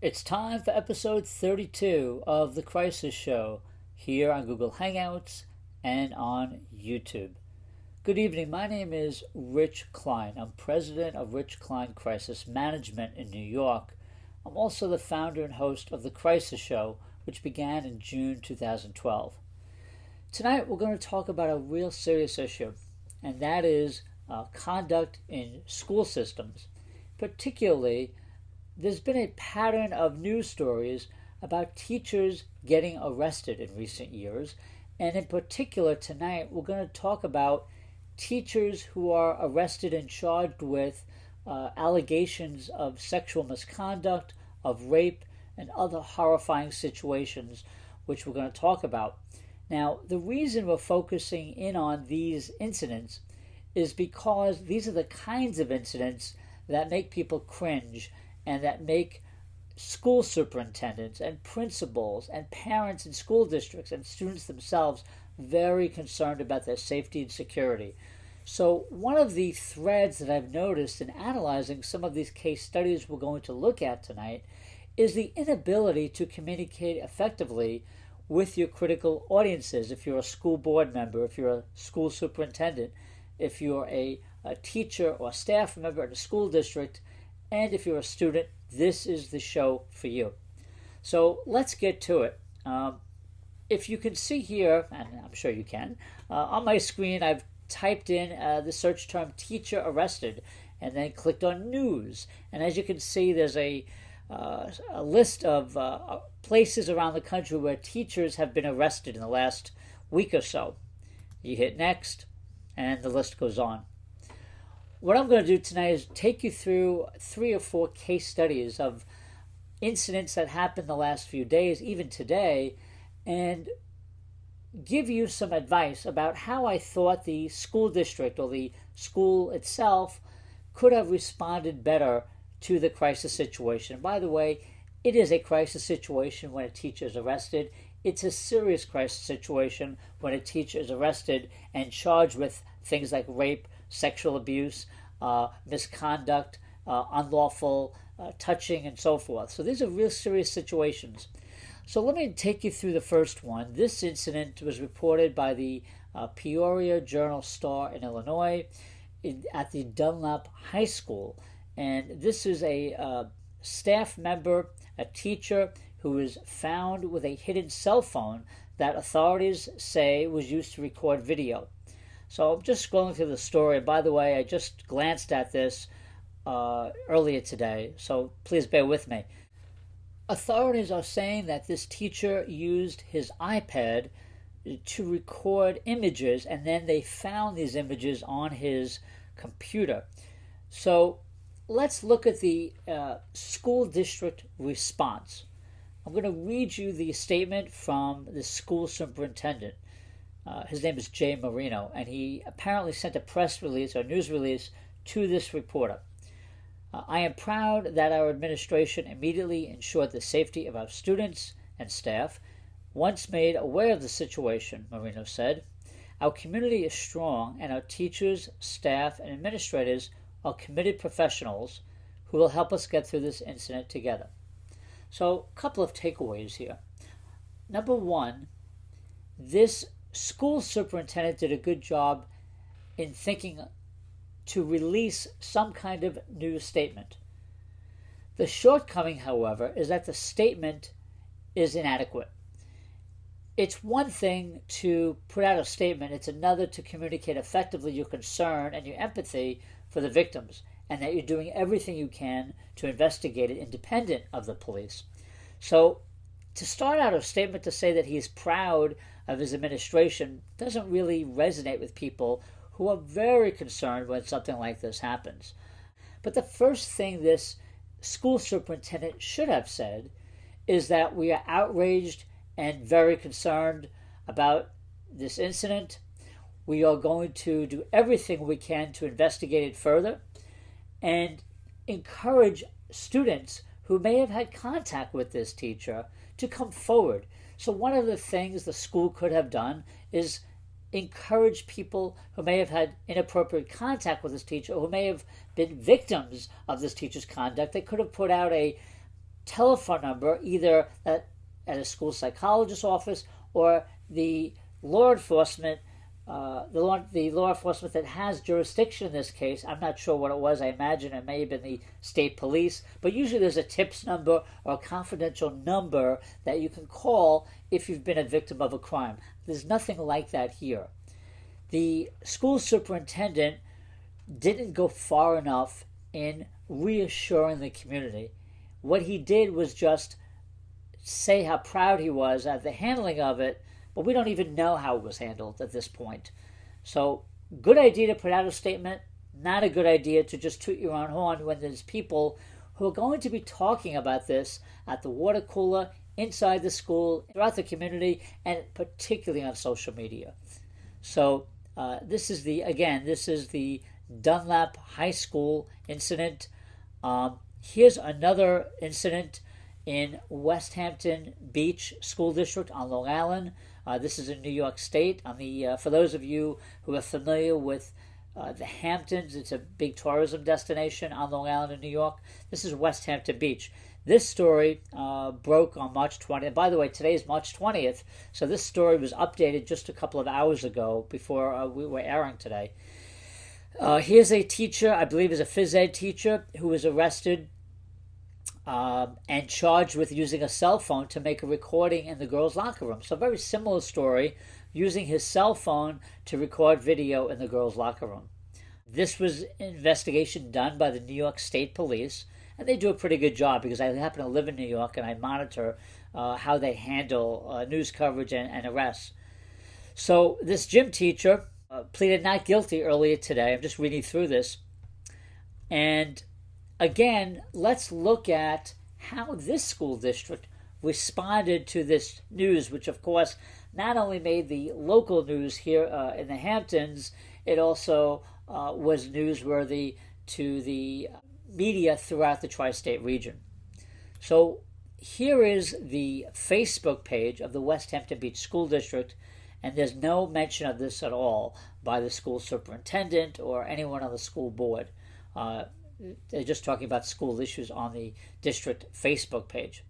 It's time for episode 32 of The Crisis Show here on Google Hangouts and on YouTube. Good evening. My name is Rich Klein. I'm president of Rich Klein Crisis Management in New York. I'm also the founder and host of The Crisis Show, which began in June 2012. Tonight we're going to talk about a real serious issue, and that is conduct in school systems. Particularly, there's been a pattern of news stories about teachers getting arrested in recent years, and in particular tonight we're going to talk about teachers who are arrested and charged with allegations of sexual misconduct, of rape, and other horrifying situations which we're going to talk about. Now, the reason we're focusing in on these incidents is because these are the kinds of incidents that make people cringe and that make school superintendents and principals and parents in school districts and students themselves very concerned about their safety and security. So one of the threads that I've noticed in analyzing some of these case studies we're going to look at tonight is the inability to communicate effectively with your critical audiences. If you're a school board member, if you're a school superintendent, if you're a teacher or staff member in a school district, and if you're a student, this is the show for you. So let's get to it. If you can see here, and I'm sure you can, on my screen I've typed in the search term teacher arrested and then clicked on news. And as you can see, there's a list of places around the country where teachers have been arrested in the last week or so. You hit next, and the list goes on. What I'm going to do tonight is take you through 3 or 4 case studies of incidents that happened the last few days, even today, and give you some advice about how I thought the school district or the school itself could have responded better to the crisis situation. By the way, it is a crisis situation when a teacher is arrested. It's a serious crisis situation when a teacher is arrested and charged with things like rape, sexual abuse, misconduct, unlawful touching, and so forth. So these are real serious situations. So let me take you through the first one. This incident was reported by the Peoria Journal-Star in Illinois at the Dunlap High School. And this is a staff member, a teacher, who was found with a hidden cell phone that authorities say was used to record video. So I'm just scrolling through the story. By the way, I just glanced at this earlier today, so please bear with me. Authorities are saying that this teacher used his iPad to record images, and then they found these images on his computer. So let's look at the school district response. I'm going to read you the statement from the school superintendent. His name is Jay Marino, and he apparently sent a press release or news release to this reporter. I am proud that our administration immediately ensured the safety of our students and staff. Once made aware of the situation, Marino said, our community is strong and our teachers, staff, and administrators are committed professionals who will help us get through this incident together. So, a couple of takeaways here. Number one, this school superintendent did a good job in thinking to release some kind of news statement. The shortcoming, however, is that the statement is inadequate. It's one thing to put out a statement, it's another to communicate effectively your concern and your empathy for the victims, and that you're doing everything you can to investigate it independent of the police. So to start out a statement to say that he's proud of his administration doesn't really resonate with people who are very concerned when something like this happens. But the first thing this school superintendent should have said is that we are outraged and very concerned about this incident. We are going to do everything we can to investigate it further and encourage students who may have had contact with this teacher to come forward. So one of the things the school could have done is encourage people who may have had inappropriate contact with this teacher, who may have been victims of this teacher's conduct. They could have put out a telephone number, either at a school psychologist's office or the law enforcement, the law enforcement that has jurisdiction in this case. I'm not sure what it was. I imagine it may have been the state police, but usually there's a tips number or a confidential number that you can call if you've been a victim of a crime. There's nothing like that here. The school superintendent didn't go far enough in reassuring the community. What he did was just say how proud he was at the handling of it, but we don't even know how it was handled at this point. So, good idea to put out a statement, not a good idea to just toot your own horn when there's people who are going to be talking about this at the water cooler, inside the school, throughout the community, and particularly on social media. So, this is the Dunlap High School incident. Here's another incident in West Hampton Beach School District on Long Island. This is in New York State. For those of you who are familiar with the Hamptons, it's a big tourism destination on Long Island in New York. This is West Hampton Beach. This story broke on March 20th. By the way, today is March 20th, so this story was updated just a couple of hours ago before we were airing today. Here's a teacher, I believe is a phys ed teacher, who was arrested and charged with using a cell phone to make a recording in the girls' locker room. So a very similar story, using his cell phone to record video in the girls' locker room. This was an investigation done by the New York State Police, and they do a pretty good job because I happen to live in New York and I monitor how they handle news coverage and arrests. So this gym teacher pleaded not guilty earlier today. I'm just reading through this. And again, let's look at how this school district responded to this news, which of course not only made the local news here in the Hamptons, it also was newsworthy to the media throughout the tri-state region. So here is the Facebook page of the West Hampton Beach School District, and there's no mention of this at all by the school superintendent or anyone on the school board. They're just talking about school issues on the district Facebook page.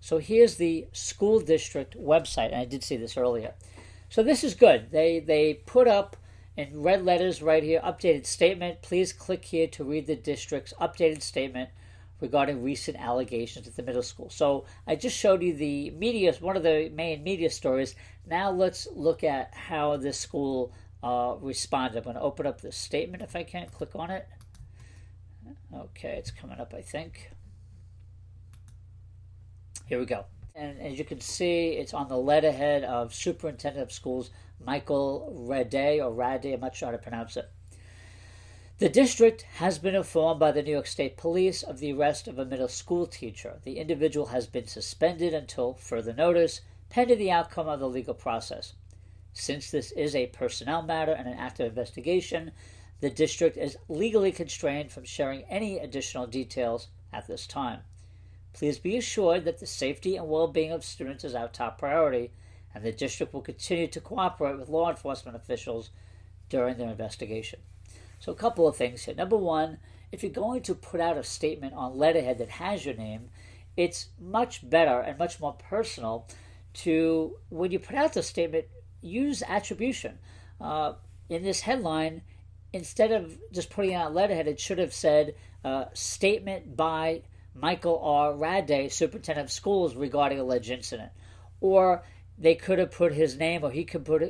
So here's the school district website, and I did see this earlier. So this is good. They put up in red letters right here, updated statement. Please click here to read the district's updated statement regarding recent allegations at the middle school. So I just showed you the media, one of the main media stories. Now let's look at how this school responded. I'm going to open up the statement if I can. Click on it. Okay, it's coming up, I think. Here we go. And as you can see, it's on the letterhead of Superintendent of Schools, Michael Rade, I'm not sure how to pronounce it. The district has been informed by the New York State Police of the arrest of a middle school teacher. The individual has been suspended until further notice, pending the outcome of the legal process. Since this is a personnel matter and an active investigation, the district is legally constrained from sharing any additional details at this time. Please be assured that the safety and well-being of students is our top priority, and the district will continue to cooperate with law enforcement officials during their investigation. So a couple of things here. Number one, if you're going to put out a statement on letterhead that has your name, it's much better and much more personal to, when you put out the statement, use attribution. In this headline, instead of just putting out letterhead, it should have said, statement by Michael R. Rade, Superintendent of Schools, regarding alleged incident. Or they could have put his name, or he could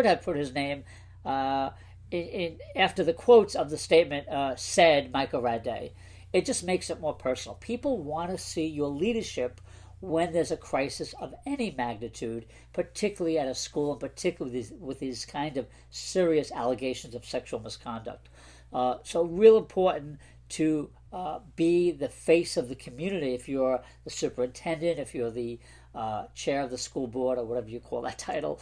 have put his name after the quotes of the statement said Michael Rade. It just makes it more personal. People want to see your leadership when there's a crisis of any magnitude, particularly at a school, and particularly with these kind of serious allegations of sexual misconduct. So real important to be the face of the community if you're the superintendent, if you're the chair of the school board, or whatever you call that title,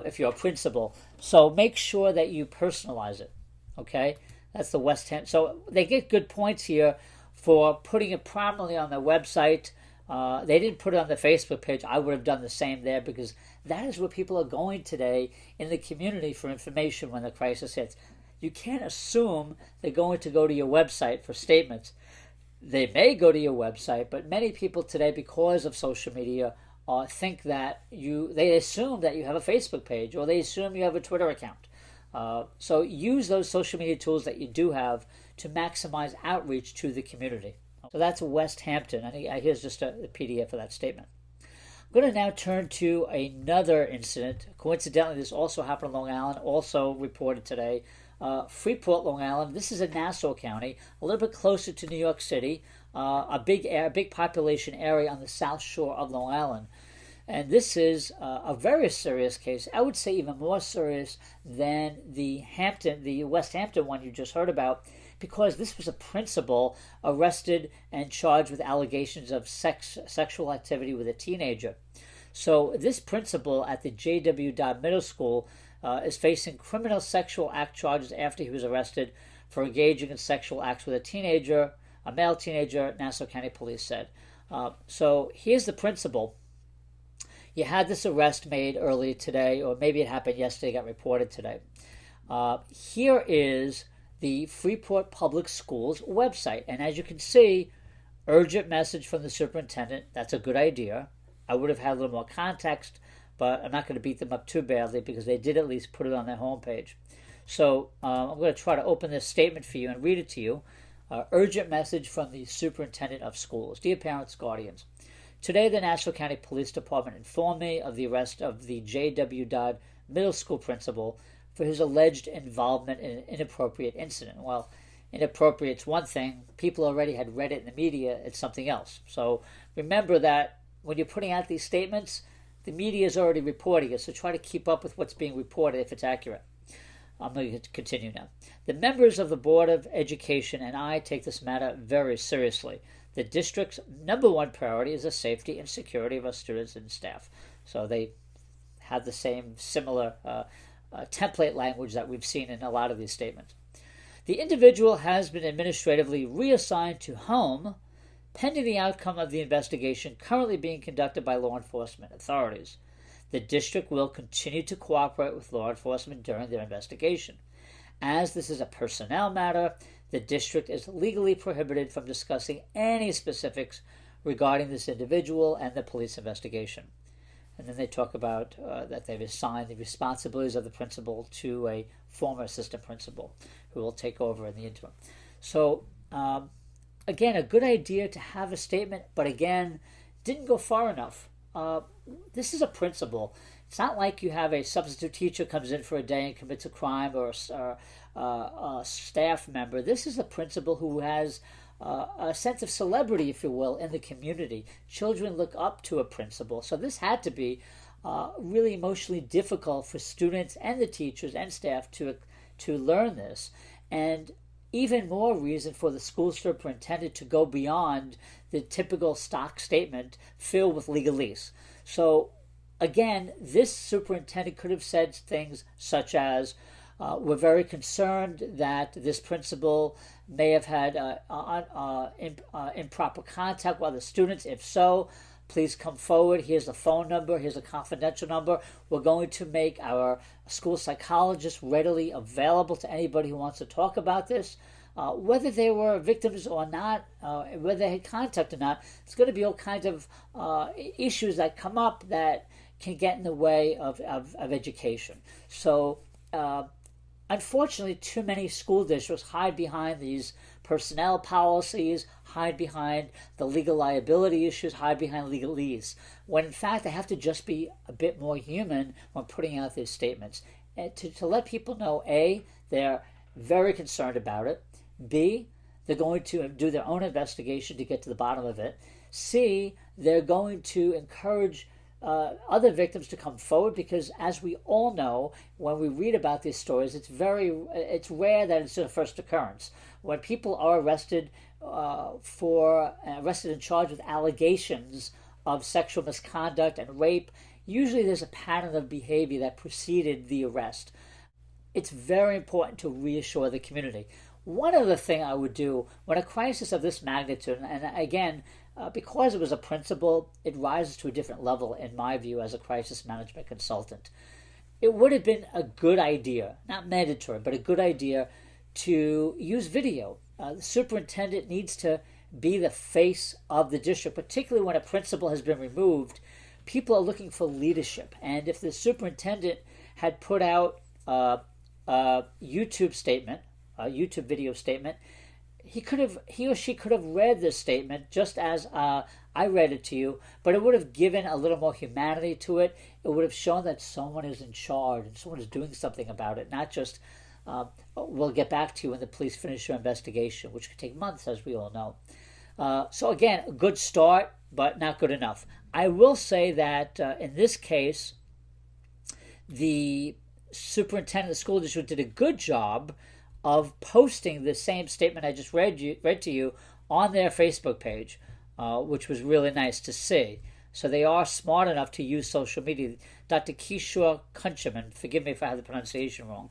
if you're a principal. So make sure that you personalize it, okay? That's the West Ham. So they get good points here for putting it prominently on their website. They didn't put it on the Facebook page. I would have done the same there, because that is where people are going today in the community for information when the crisis hits. You can't assume they're going to go to your website for statements. They may go to your website, but many people today, because of social media, think that they assume that you have a Facebook page, or they assume you have a Twitter account. So use those social media tools that you do have to maximize outreach to the community. So that's West Hampton. Here's just a PDF of that statement. I'm going to now turn to another incident. Coincidentally, this also happened in Long Island, also reported today. Freeport, Long Island. This is in Nassau County, a little bit closer to New York City, a big population area on the south shore of Long Island. And this is a very serious case. I would say even more serious than the West Hampton one you just heard about, because this was a principal arrested and charged with allegations of sexual activity with a teenager. So this principal at the J.W. Dodd Middle School is facing criminal sexual act charges after he was arrested for engaging in sexual acts with a male teenager, Nassau County Police said. So here's the principal. You had this arrest made earlier today, or maybe it happened yesterday, got reported today. Here is the Freeport Public Schools website. And as you can see, urgent message from the superintendent. That's a good idea. I would have had a little more context, but I'm not going to beat them up too badly because they did at least put it on their homepage. So I'm going to try to open this statement for you and read it to you. Urgent message from the superintendent of schools. Dear parents, guardians. Today, the Nassau County Police Department informed me of the arrest of the J.W. Dodd Middle School principal for his alleged involvement in an inappropriate incident. Well, inappropriate's one thing. People already had read it in the media. It's something else. So remember that when you're putting out these statements, the media is already reporting it. So try to keep up with what's being reported if it's accurate. I'm going to continue now. The members of the Board of Education and I take this matter very seriously. The district's number one priority is the safety and security of our students and staff. So they have the same similar template language that we've seen in a lot of these statements. The individual has been administratively reassigned to home pending the outcome of the investigation currently being conducted by law enforcement authorities. The district will continue to cooperate with law enforcement during their investigation. As this is a personnel matter, the district is legally prohibited from discussing any specifics regarding this individual and the police investigation. And then they talk about that they've assigned the responsibilities of the principal to a former assistant principal who will take over in the interim. So, again, a good idea to have a statement, but again, didn't go far enough. This is a principal. It's not like you have a substitute teacher comes in for a day and commits a crime, or a staff member. This is a principal who has a sense of celebrity, if you will, in the community. Children look up to a principal. So this had to be really emotionally difficult for students and the teachers and staff to learn this. And even more reason for the school superintendent to go beyond the typical stock statement filled with legalese. So again, this superintendent could have said things such as, we're very concerned that this principal may have had improper contact with other students. If so, please come forward. Here's the phone number. Here's a confidential number. We're going to make our school psychologist readily available to anybody who wants to talk about this. Whether they were victims or not, whether they had contact or not, it's going to be all kinds of issues that come up that can get in the way of education. So, unfortunately, too many school districts hide behind these personnel policies, hide behind the legal liability issues, hide behind legalese, when in fact they have to just be a bit more human when putting out these statements. And to let people know, A, they're very concerned about it. B, they're going to do their own investigation to get to the bottom of it. C, they're going to encourage other victims to come forward, because as we all know, when we read about these stories, it's rare that it's a first occurrence. When people are arrested and charged with allegations of sexual misconduct and rape, usually there's a pattern of behavior that preceded the arrest. It's very important to reassure the community. One other thing I would do when a crisis of this magnitude, and again, because it was a principal, it rises to a different level in my view as a crisis management consultant. It would have been a good idea, not mandatory, but a good idea to use video. The superintendent needs to be the face of the district, particularly when a principal has been removed. People are looking for leadership. And if the superintendent had put out a YouTube statement, a YouTube video statement, he or she could have read this statement just as I read it to you, but it would have given a little more humanity to it. It would have shown that someone is in charge and someone is doing something about it, not just we'll get back to you when the police finish your investigation, which could take months, as we all know. So again, a good start, but not good enough. I will say that in this case, the superintendent of the school district did a good job of posting the same statement I just read to you on their Facebook page, which was really nice to see. So they are smart enough to use social media. Dr. Kishore Kunchaman, forgive me if I have the pronunciation wrong,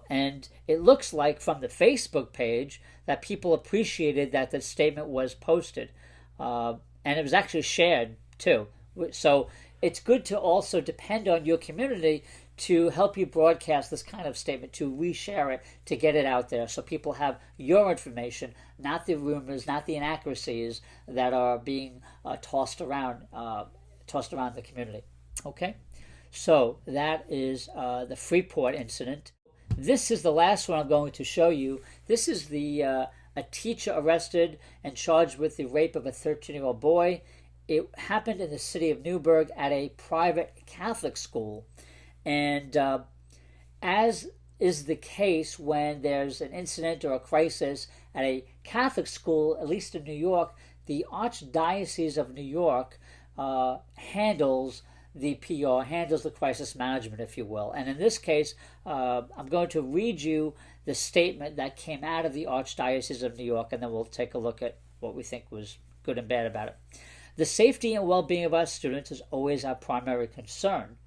and it looks like from the Facebook page that people appreciated that the statement was posted, and it was actually shared too. So it's good to also depend on your community to help you broadcast this kind of statement, to reshare it, to get it out there so people have your information, not the rumors, not the inaccuracies that are being tossed around the community. Okay, so that is the Freeport incident. This is the last one I'm going to show you. This is a teacher arrested and charged with the rape of a 13-year-old boy. It happened in the city of Newburgh at a private Catholic school. And as is the case when there's an incident or a crisis at a Catholic school, at least in New York, the Archdiocese of New York handles the PR, handles the crisis management, if you will. And in this case, I'm going to read you the statement that came out of the Archdiocese of New York, and then we'll take a look at what we think was good and bad about it. The safety and well-being of our students is always our primary concern,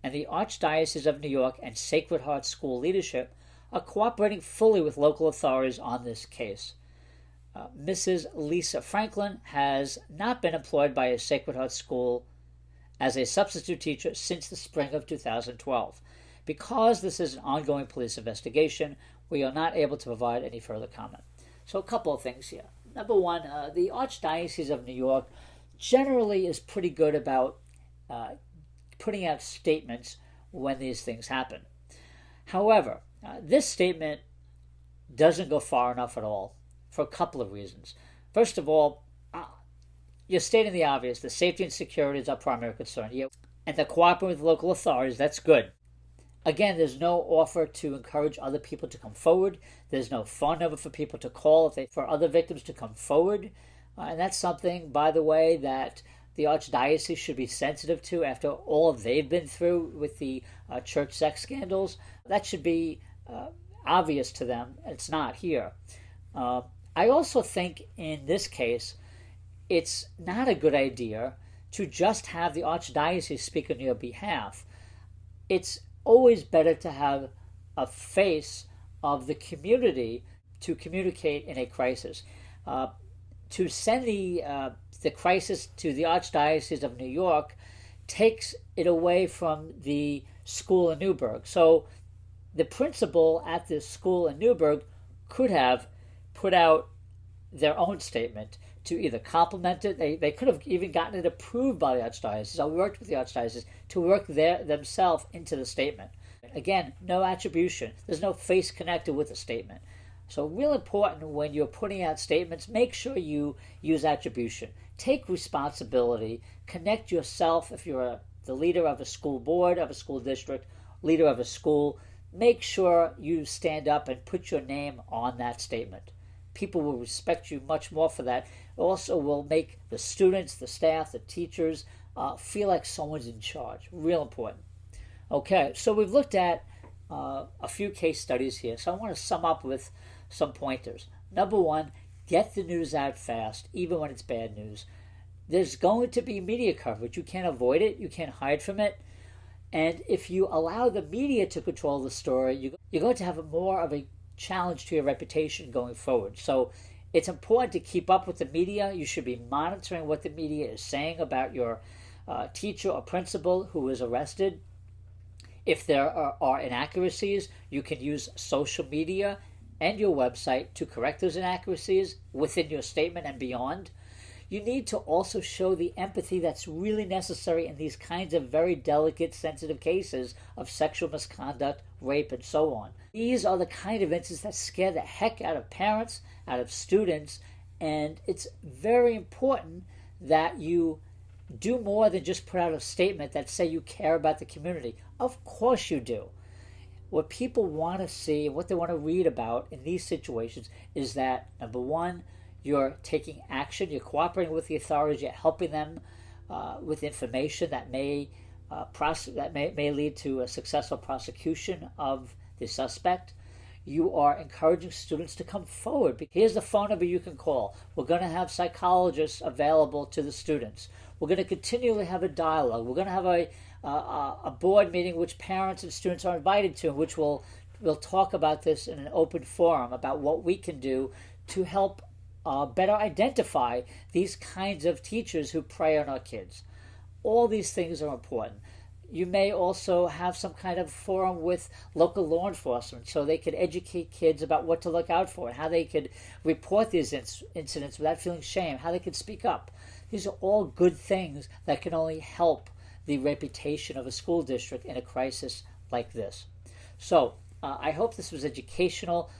and the Archdiocese of New York and Sacred Heart School leadership are cooperating fully with local authorities on this case. Mrs. Lisa Franklin has not been employed by a Sacred Heart School as a substitute teacher since the spring of 2012. Because this is an ongoing police investigation, we are not able to provide any further comment. So a couple of things here. Number one, the Archdiocese of New York generally is pretty good about putting out statements when these things happen. However, this statement doesn't go far enough at all for a couple of reasons. First of all, you're stating the obvious. The safety and security is our primary concern. And the cooperating with local authorities, that's good. Again, there's no offer to encourage other people to come forward. There's no phone number for people to call for other victims to come forward. And that's something, by the way, that the Archdiocese should be sensitive to after all they've been through with the church sex scandals. That should be obvious to them. It's not here. I also think in this case, it's not a good idea to just have the Archdiocese speak on your behalf. It's always better to have a face of the community to communicate in a crisis. To send the crisis to the Archdiocese of New York takes it away from the school in Newburgh. So the principal at this school in Newburgh could have put out their own statement to either compliment it. They could have even gotten it approved by the Archdiocese. I worked with the Archdiocese to work themselves into the statement. Again, no attribution. There's no face connected with the statement. So real important when you're putting out statements, make sure you use attribution. Take responsibility. Connect yourself if you're the leader of a school board, of a school district, leader of a school. Make sure you stand up and put your name on that statement. People will respect you much more for that. It also will make the students, the staff, the teachers feel like someone's in charge. Real important. Okay, so we've looked at a few case studies here. So I want to sum up with some pointers. Number one, get the news out fast, even when it's bad news. There's going to be media coverage. You can't avoid it. You can't hide from it. And if you allow the media to control the story, you're going to have more of a challenge to your reputation going forward. So it's important to keep up with the media. You should be monitoring what the media is saying about your teacher or principal who is arrested. If there are inaccuracies, you can use social media and your website to correct those inaccuracies within your statement and beyond. You need to also show the empathy that's really necessary in these kinds of very delicate, sensitive cases of sexual misconduct, rape, and so on. These are the kind of incidents that scare the heck out of parents, out of students, and it's very important that you do more than just put out a statement that say you care about the community. Of course you do. What people want to see and what they want to read about in these situations is that, number one, you're taking action, you're cooperating with the authorities, you're helping them with information that may lead to a successful prosecution of the suspect. You are encouraging students to come forward. Here's the phone number you can call. We're going to have psychologists available to the students. We're going to continually have a dialogue. We're going to have a board meeting which parents and students are invited to, in which we'll talk about this in an open forum about what we can do to help better identify these kinds of teachers who prey on our kids. All these things are important. You may also have some kind of forum with local law enforcement so they could educate kids about what to look out for and how they could report these incidents without feeling shame, how they could speak up. These are all good things that can only help the reputation of a school district in a crisis like this. So I hope this was educational.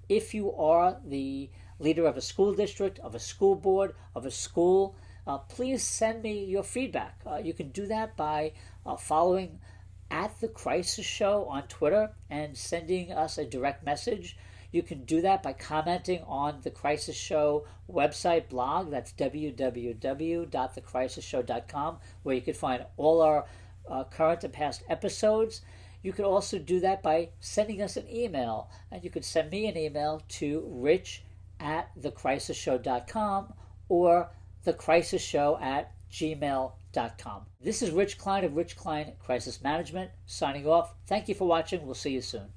If you are the leader of a school district, of a school board, of a school, please send me your feedback. You can do that by following at The Crisis Show on Twitter and sending us a direct message. You can do that by commenting on The Crisis Show website blog. That's www.thecrisisshow.com, where you can find all our current and past episodes. You could also do that by sending us an email, and you could send me an email to rich@thecrisisshow.com or thecrisisshow@gmail.com. This is Rich Klein of Rich Klein Crisis Management, signing off. Thank you for watching. We'll see you soon.